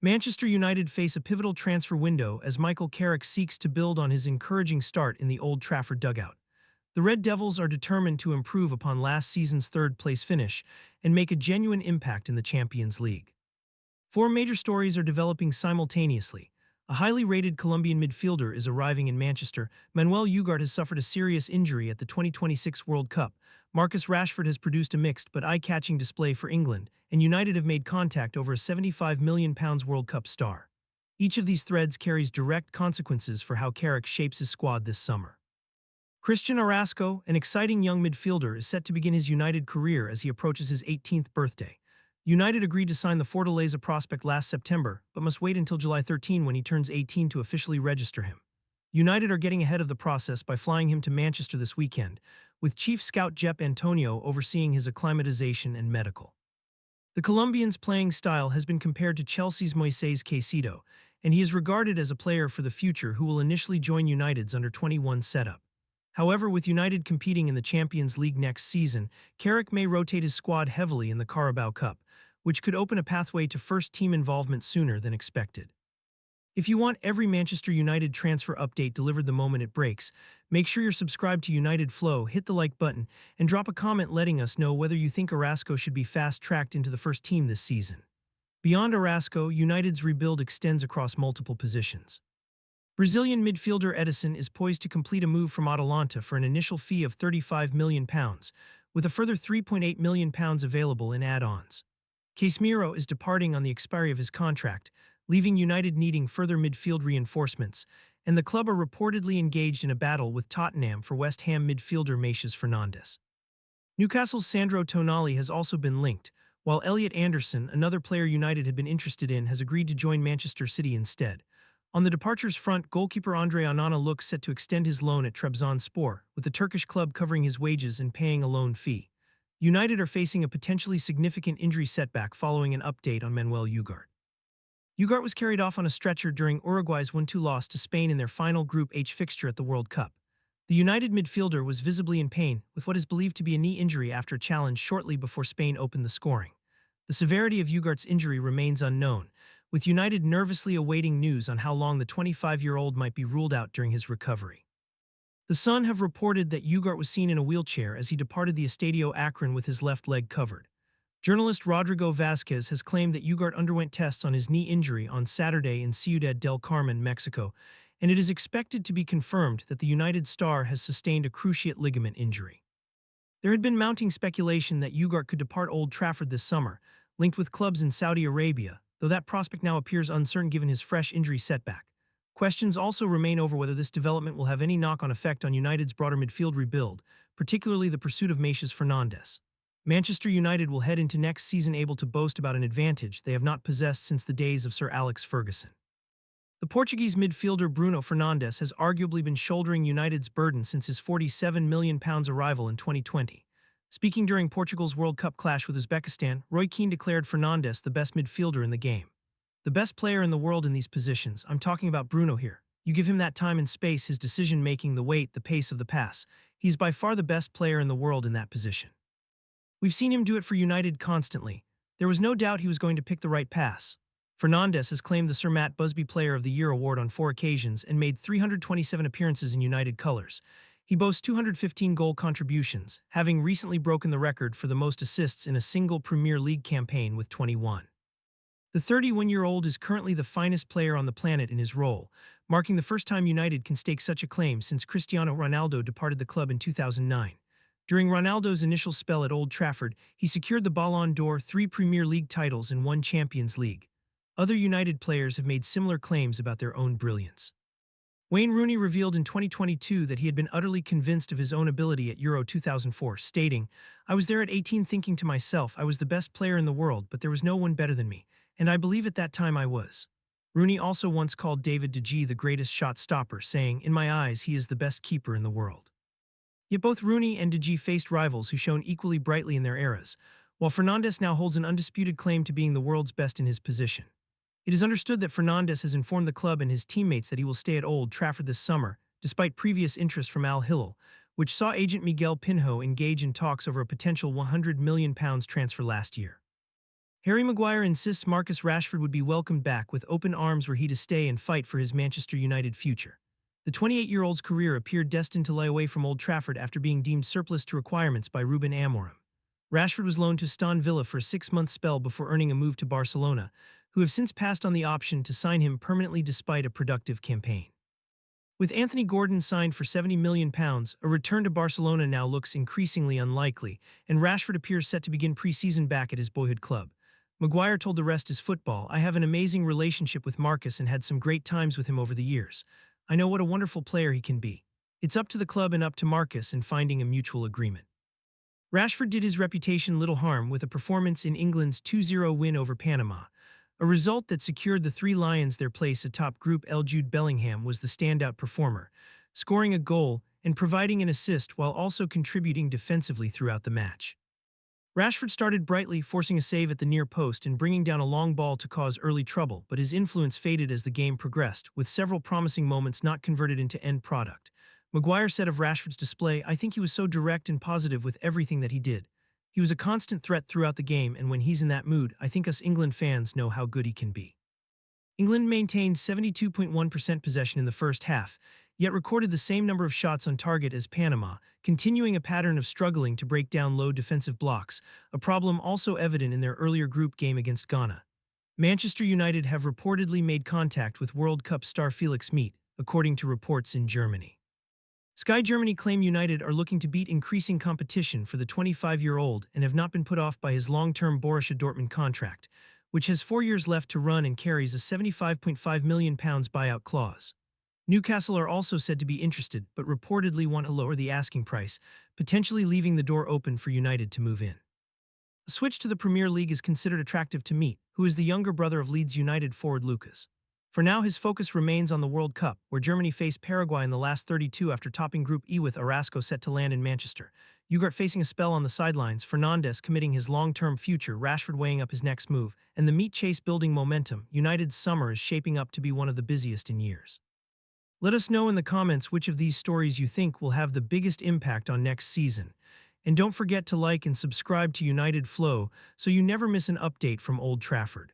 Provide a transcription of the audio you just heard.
Manchester United face a pivotal transfer window as Michael Carrick seeks to build on his encouraging start in the Old Trafford dugout. The Red Devils are determined to improve upon last season's third-place finish and make a genuine impact in the Champions League. Four major stories are developing simultaneously. A highly rated Colombian midfielder is arriving in Manchester. Manuel Ugarte has suffered a serious injury at the 2026 World Cup. Marcus Rashford has produced a mixed but eye-catching display for England, and United have made contact over a £75 million World Cup star. Each of these threads carries direct consequences for how Carrick shapes his squad this summer. Christian Arasco, an exciting young midfielder, is set to begin his United career as he approaches his 18th birthday. United agreed to sign the Fortaleza prospect last September, but must wait until July 13 when he turns 18 to officially register him. United are getting ahead of the process by flying him to Manchester this weekend, with Chief Scout Jep Antonio overseeing his acclimatization and medical. The Colombian's playing style has been compared to Chelsea's Moises Caicedo, and he is regarded as a player for the future who will initially join United's under-21 setup. However, with United competing in the Champions League next season, Carrick may rotate his squad heavily in the Carabao Cup, which could open a pathway to first-team involvement sooner than expected. If you want every Manchester United transfer update delivered the moment it breaks, make sure you're subscribed to United Flow, hit the like button, and drop a comment letting us know whether you think Arasco should be fast-tracked into the first team this season. Beyond Arasco, United's rebuild extends across multiple positions. Brazilian midfielder Edison is poised to complete a move from Atalanta for an initial fee of £35 million, with a further £3.8 million available in add-ons. Casemiro is departing on the expiry of his contract, leaving United needing further midfield reinforcements, and the club are reportedly engaged in a battle with Tottenham for West Ham midfielder Matheus Fernandes. Newcastle's Sandro Tonali has also been linked, while Elliot Anderson, another player United had been interested in, has agreed to join Manchester City instead. On the departures front, goalkeeper Andre Onana looks set to extend his loan at Trabzonspor, with the Turkish club covering his wages and paying a loan fee. United are facing a potentially significant injury setback following an update on Manuel Ugarte. Ugarte was carried off on a stretcher during Uruguay's 1-2 loss to Spain in their final Group H fixture at the World Cup. The United midfielder was visibly in pain, with what is believed to be a knee injury after a challenge shortly before Spain opened the scoring. The severity of Ugarte's injury remains unknown, with United nervously awaiting news on how long the 25-year-old might be ruled out during his recovery. The Sun have reported that Ugarte was seen in a wheelchair as he departed the Estadio Akron with his left leg covered. Journalist Rodrigo Vázquez has claimed that Ugarte underwent tests on his knee injury on Saturday in Ciudad del Carmen, Mexico, and it is expected to be confirmed that the United star has sustained a cruciate ligament injury. There had been mounting speculation that Ugarte could depart Old Trafford this summer, linked with clubs in Saudi Arabia, though that prospect now appears uncertain given his fresh injury setback. Questions also remain over whether this development will have any knock-on effect on United's broader midfield rebuild, particularly the pursuit of Matheus Fernandes. Manchester United will head into next season able to boast about an advantage they have not possessed since the days of Sir Alex Ferguson. The Portuguese midfielder Bruno Fernandes has arguably been shouldering United's burden since his £47 million arrival in 2020. Speaking during Portugal's World Cup clash with Uzbekistan, Roy Keane declared Fernandes the best midfielder in the game. The best player in the world in these positions, I'm talking about Bruno here. You give him that time and space, his decision-making, the weight, the pace of the pass. He's by far the best player in the world in that position. We've seen him do it for United constantly. There was no doubt he was going to pick the right pass. Fernandes has claimed the Sir Matt Busby Player of the Year award on 4 occasions and made 327 appearances in United colours. He boasts 215 goal contributions, having recently broken the record for the most assists in a single Premier League campaign with 21. The 31-year-old is currently the finest player on the planet in his role, marking the first time United can stake such a claim since Cristiano Ronaldo departed the club in 2009. During Ronaldo's initial spell at Old Trafford, he secured the Ballon d'Or, 3 Premier League titles and 1 Champions League. Other United players have made similar claims about their own brilliance. Wayne Rooney revealed in 2022 that he had been utterly convinced of his own ability at Euro 2004, stating, "I was there at 18 thinking to myself I was the best player in the world, but there was no one better than me, and I believe at that time I was." Rooney also once called David De Gea the greatest shot stopper, saying, "In my eyes, he is the best keeper in the world." Yet both Rooney and De Gea faced rivals who shone equally brightly in their eras, while Fernandes now holds an undisputed claim to being the world's best in his position. It is understood that Fernandes has informed the club and his teammates that he will stay at Old Trafford this summer, despite previous interest from Al Hilal, which saw agent Miguel Pinho engage in talks over a potential £100 million transfer last year. Harry Maguire insists Marcus Rashford would be welcomed back with open arms were he to stay and fight for his Manchester United future. The 28-year-old's career appeared destined to lie away from Old Trafford after being deemed surplus to requirements by Ruben Amorim. Rashford was loaned to Aston Villa for a 6-month spell before earning a move to Barcelona, who have since passed on the option to sign him permanently despite a productive campaign. With Anthony Gordon signed for £70 million, a return to Barcelona now looks increasingly unlikely, and Rashford appears set to begin pre-season back at his boyhood club. Maguire told the rest is football. I have an amazing relationship with Marcus and had some great times with him over the years. I know what a wonderful player he can be. It's up to the club and up to Marcus in finding a mutual agreement. Rashford did his reputation little harm with a performance in England's 2-0 win over Panama, a result that secured the Three Lions their place atop Group L. Jude Bellingham was the standout performer, scoring a goal and providing an assist while also contributing defensively throughout the match. Rashford started brightly, forcing a save at the near post and bringing down a long ball to cause early trouble, but his influence faded as the game progressed, with several promising moments not converted into end product. Maguire said of Rashford's display, "I think he was so direct and positive with everything that he did. He was a constant threat throughout the game, and when he's in that mood, I think us England fans know how good he can be." England maintained 72.1% possession in the first half, yet recorded the same number of shots on target as Panama, continuing a pattern of struggling to break down low defensive blocks, a problem also evident in their earlier group game against Ghana. Manchester United have reportedly made contact with World Cup star Felix Nmecha, according to reports in Germany. Sky Germany claim United are looking to beat increasing competition for the 25-year-old and have not been put off by his long-term Borussia Dortmund contract, which has 4 years left to run and carries a £75.5 million buyout clause. Newcastle are also said to be interested, but reportedly want to lower the asking price, potentially leaving the door open for United to move in. A switch to the Premier League is considered attractive to Nmecha, who is the younger brother of Leeds United forward Lucas. For now, his focus remains on the World Cup, where Germany faced Paraguay in the last 32 after topping Group E with Arasco set to land in Manchester. Ugarte facing a spell on the sidelines, Fernandes committing his long-term future, Rashford weighing up his next move, and the Nmecha chase building momentum. United's summer is shaping up to be one of the busiest in years. Let us know in the comments which of these stories you think will have the biggest impact on next season. And don't forget to like and subscribe to United Flow so you never miss an update from Old Trafford.